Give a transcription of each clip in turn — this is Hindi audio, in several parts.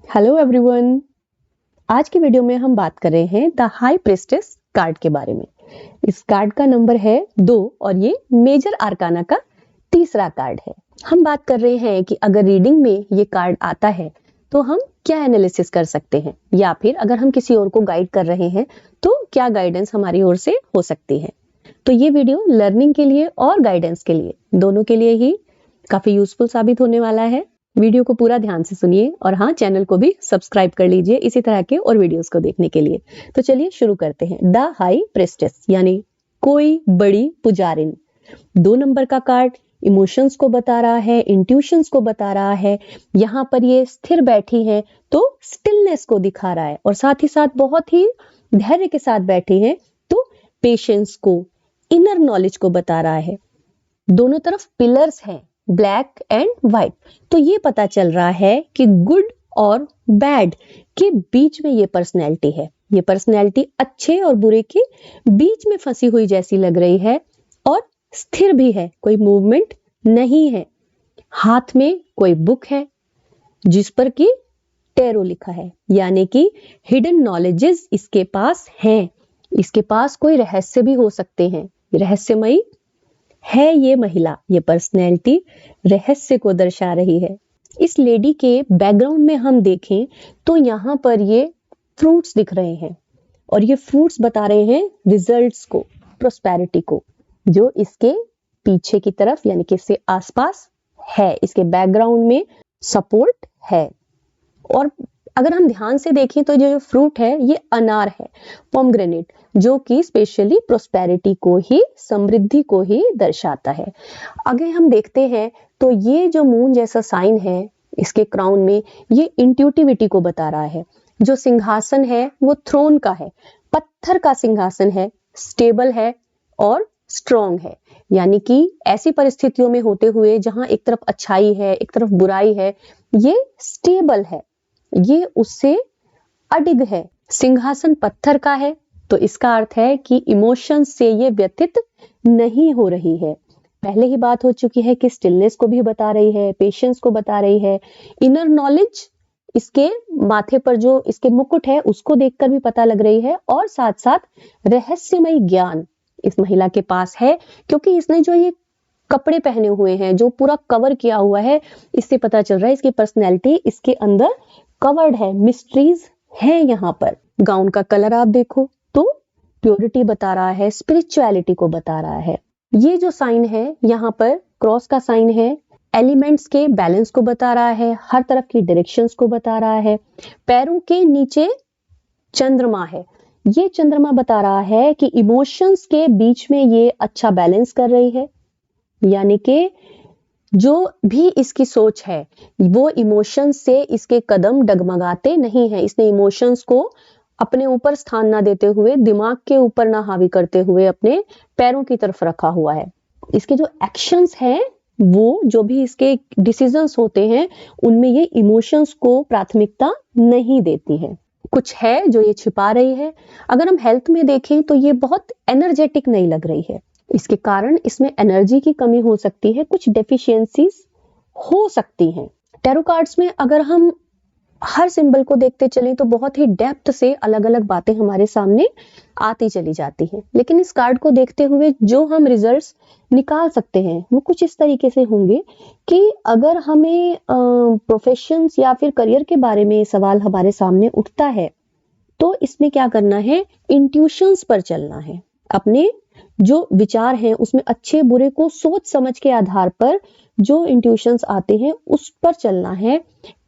Hello everyone. आज की वीडियो में हम बात कर रहे हैं द हाई प्रेस्टेस कार्ड के बारे में। इस कार्ड का नंबर है 2 और ये मेजर आर्काना का तीसरा कार्ड है। हम बात कर रहे हैं कि अगर रीडिंग में ये कार्ड आता है तो हम क्या एनालिसिस कर सकते हैं, या फिर अगर हम किसी और को गाइड कर रहे हैं तो क्या गाइडेंस हमारी ओर से हो सकती है। तो ये वीडियो लर्निंग के लिए और गाइडेंस के लिए, दोनों के लिए ही काफी यूजफुल साबित होने वाला है। वीडियो को पूरा ध्यान से सुनिए और हाँ, चैनल को भी सब्सक्राइब कर लीजिए इसी तरह के और वीडियोस को देखने के लिए। तो चलिए शुरू करते हैं। द हाई प्रेस्टेस यानी कोई बड़ी पुजारिन, 2 नंबर का कार्ड इमोशंस को बता रहा है, इंट्यूशंस को बता रहा है। यहाँ पर ये स्थिर बैठी है तो स्टिलनेस को दिखा रहा है, और साथ ही साथ बहुत ही धैर्य के साथ बैठी है तो पेशेंस को, इनर नॉलेज को बता रहा है। दोनों तरफ पिलर्स हैं, ब्लैक एंड व्हाइट। तो ये पता चल रहा है कि गुड और बैड के बीच में ये पर्सनैलिटी है। ये पर्सनैलिटी अच्छे और बुरे के बीच में फंसी हुई जैसी लग रही है, और स्थिर भी है, कोई मूवमेंट नहीं है। हाथ में कोई बुक है जिस पर कि टेरो लिखा है, यानी कि हिडन नॉलेजेस इसके पास हैं। इसके पास कोई रहस्य भी हो सकते हैं। रहस्यमयी है ये महिला, ये पर्सनैलिटी रहस्य को दर्शा रही है। इस लेडी के बैकग्राउंड में हम देखें तो यहाँ पर ये फ्रूट्स दिख रहे हैं, और ये फ्रूट्स बता रहे हैं रिजल्ट्स को, प्रोस्पेरिटी को, जो इसके पीछे की तरफ यानी कि इसके आसपास है। इसके बैकग्राउंड में सपोर्ट है। और अगर हम ध्यान से देखें तो जो फ्रूट है ये अनार है, पोमग्रेनेट, जो कि स्पेशली प्रोस्पेरिटी को ही, समृद्धि को ही दर्शाता है। अगर हम देखते हैं तो ये जो मून जैसा साइन है इसके क्राउन में, ये इंट्यूटिविटी को बता रहा है। जो सिंहासन है वो थ्रोन का है, पत्थर का सिंहासन है, स्टेबल है और स्ट्रॉन्ग है। यानी कि ऐसी परिस्थितियों में होते हुए जहां एक तरफ अच्छाई है एक तरफ बुराई है, ये स्टेबल है, ये उससे अडिग है। सिंहासन पत्थर का है तो इसका अर्थ है कि इमोशंस से ये व्यथित नहीं हो रही है। पहले ही बात हो चुकी है कि स्टिलनेस को भी बता रही है, पेशेंस को बता रही है। इनर नॉलेज इसके माथे पर जो इसके मुकुट है उसको देखकर भी पता लग रही है, और साथ साथ रहस्यमय ज्ञान इस महिला के पास है, क्योंकि इसने जो ये कपड़े पहने हुए हैं, जो पूरा कवर किया हुआ है, इससे पता चल रहा है इसकी पर्सनैलिटी इसके अंदर कवर्ड है, मिस्ट्रीज है। यहाँ पर गाउन का कलर आप देखो तो प्योरिटी बता रहा है, स्पिरिचुअलिटी को बता रहा है। ये जो साइन है यहाँ पर क्रॉस का साइन है, एलिमेंट्स के बैलेंस को बता रहा है, हर तरफ की डायरेक्शंस को बता रहा है। पैरों के नीचे चंद्रमा है, ये चंद्रमा बता रहा है कि इमोशंस के बीच में ये अच्छा बैलेंस कर रही है। यानी कि जो भी इसकी सोच है वो इमोशंस से इसके कदम डगमगाते नहीं है। इसने इमोशंस को अपने ऊपर स्थान ना देते हुए, दिमाग के ऊपर ना हावी करते हुए अपने पैरों की तरफ रखा हुआ है। इसके जो एक्शंस हैं, वो जो भी इसके डिसीजंस होते हैं, उनमें ये इमोशंस को प्राथमिकता नहीं देती है। कुछ है जो ये छिपा रही है। अगर हम हेल्थ में देखें तो ये बहुत एनर्जेटिक नहीं लग रही है। इसके कारण इसमें एनर्जी की कमी हो सकती है, कुछ डेफिशिएंसीज हो सकती हैं। टैरो कार्ड्स में अगर हम हर सिंबल को देखते चलें तो बहुत ही डेप्थ से अलग अलग बातें हमारे सामने आती चली जाती हैं, लेकिन इस कार्ड को देखते हुए जो हम रिजल्ट्स निकाल सकते हैं वो कुछ इस तरीके से होंगे कि अगर हमें प्रोफेशंस या फिर करियर के बारे में सवाल हमारे सामने उठता है तो इसमें क्या करना है, इंट्यूशंस पर चलना है। अपने जो विचार हैं उसमें अच्छे बुरे को सोच समझ के आधार पर जो इंट्यूशंस आते हैं उस पर चलना है।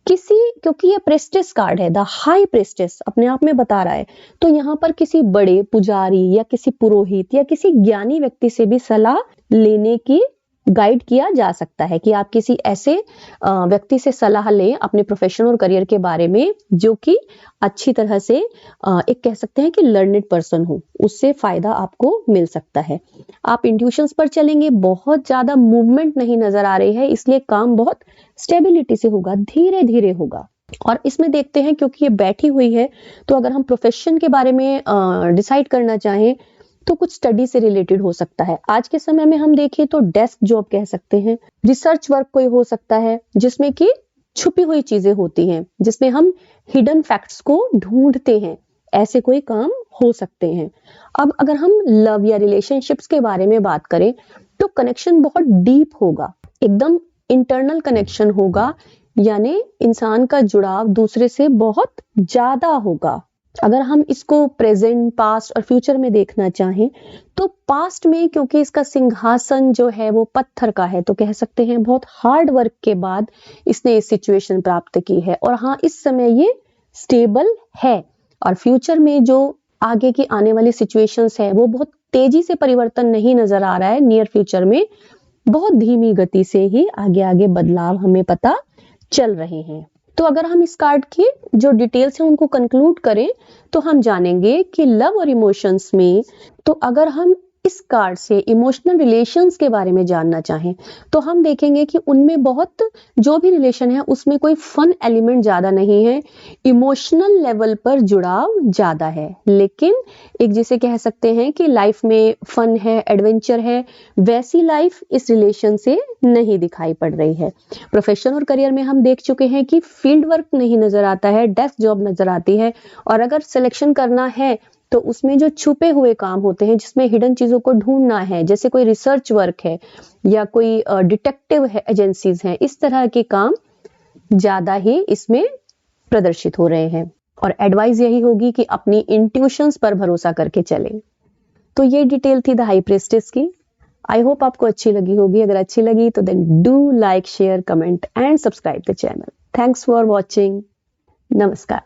क्योंकि ये प्रेस्टेस कार्ड है, द हाई प्रेस्टेस अपने आप में बता रहा है, तो यहाँ पर किसी बड़े पुजारी या किसी पुरोहित या किसी ज्ञानी व्यक्ति से भी सलाह लेने की गाइड किया जा सकता है कि आप किसी ऐसे व्यक्ति से सलाह लें अपने प्रोफेशन और करियर के बारे में जो कि अच्छी तरह से एक कह सकते हैं कि लर्नेड पर्सन हो, उससे फायदा आपको मिल सकता है। आप इंट्यूशंस पर चलेंगे, बहुत ज्यादा मूवमेंट नहीं नजर आ रही है, इसलिए काम बहुत स्टेबिलिटी से होगा, धीरे धीरे होगा। और इसमें देखते हैं क्योंकि ये बैठी हुई है, तो अगर हम प्रोफेशन के बारे में डिसाइड करना चाहें तो कुछ स्टडी से रिलेटेड हो सकता है। आज के समय में हम देखें तो डेस्क जॉब कह सकते हैं, रिसर्च वर्क कोई हो सकता है जिसमें कि छुपी हुई चीजें होती हैं जिसमें हम हिडन फैक्ट्स को ढूंढते हैं, ऐसे कोई काम हो सकते हैं। अब अगर हम लव या रिलेशनशिप्स के बारे में बात करें तो कनेक्शन बहुत डीप होगा, एकदम इंटरनल कनेक्शन होगा, यानी इंसान का जुड़ाव दूसरे से बहुत ज्यादा होगा। अगर हम इसको प्रेजेंट, पास्ट और फ्यूचर में देखना चाहें तो पास्ट में क्योंकि इसका सिंहासन जो है वो पत्थर का है, तो कह सकते हैं बहुत हार्ड वर्क के बाद इसने ये सिचुएशन प्राप्त की है और हाँ इस समय ये स्टेबल है। और फ्यूचर में जो आगे की आने वाली सिचुएशंस है वो बहुत तेजी से परिवर्तन नहीं नजर आ रहा है, नियर फ्यूचर में बहुत धीमी गति से ही आगे आगे बदलाव हमें पता चल रहे हैं। तो अगर हम इस कार्ड की जो डिटेल्स हैं उनको कंक्लूड करें तो हम जानेंगे कि लव और इमोशंस में, तो अगर हम इस कार्ड से इमोशनल रिलेशंस के बारे में जानना चाहें तो हम देखेंगे कि उनमें बहुत, जो भी रिलेशन है उसमें कोई फन एलिमेंट ज्यादा नहीं है, इमोशनल लेवल पर जुड़ाव ज्यादा है, लेकिन एक जिसे कह सकते हैं कि लाइफ में फन है, एडवेंचर है, वैसी लाइफ इस रिलेशन से नहीं दिखाई पड़ रही है। प्रोफेशन और करियर में हम देख चुके हैं कि फील्ड वर्क नहीं नजर आता है, डेस्क जॉब नजर आती है, और अगर सिलेक्शन करना है तो उसमें जो छुपे हुए काम होते हैं जिसमें हिडन चीजों को ढूंढना है, जैसे कोई रिसर्च वर्क है या कोई डिटेक्टिव है, एजेंसीज हैं, इस तरह के काम ज्यादा ही इसमें प्रदर्शित हो रहे हैं। और एडवाइस यही होगी कि अपनी इंट्यूशंस पर भरोसा करके चलें। तो ये डिटेल थी द हाई प्रीस्टेस की। आई होप आपको अच्छी लगी होगी। अगर अच्छी लगी तो then do like, share, comment and subscribe the channel. Thanks for watching. नमस्कार।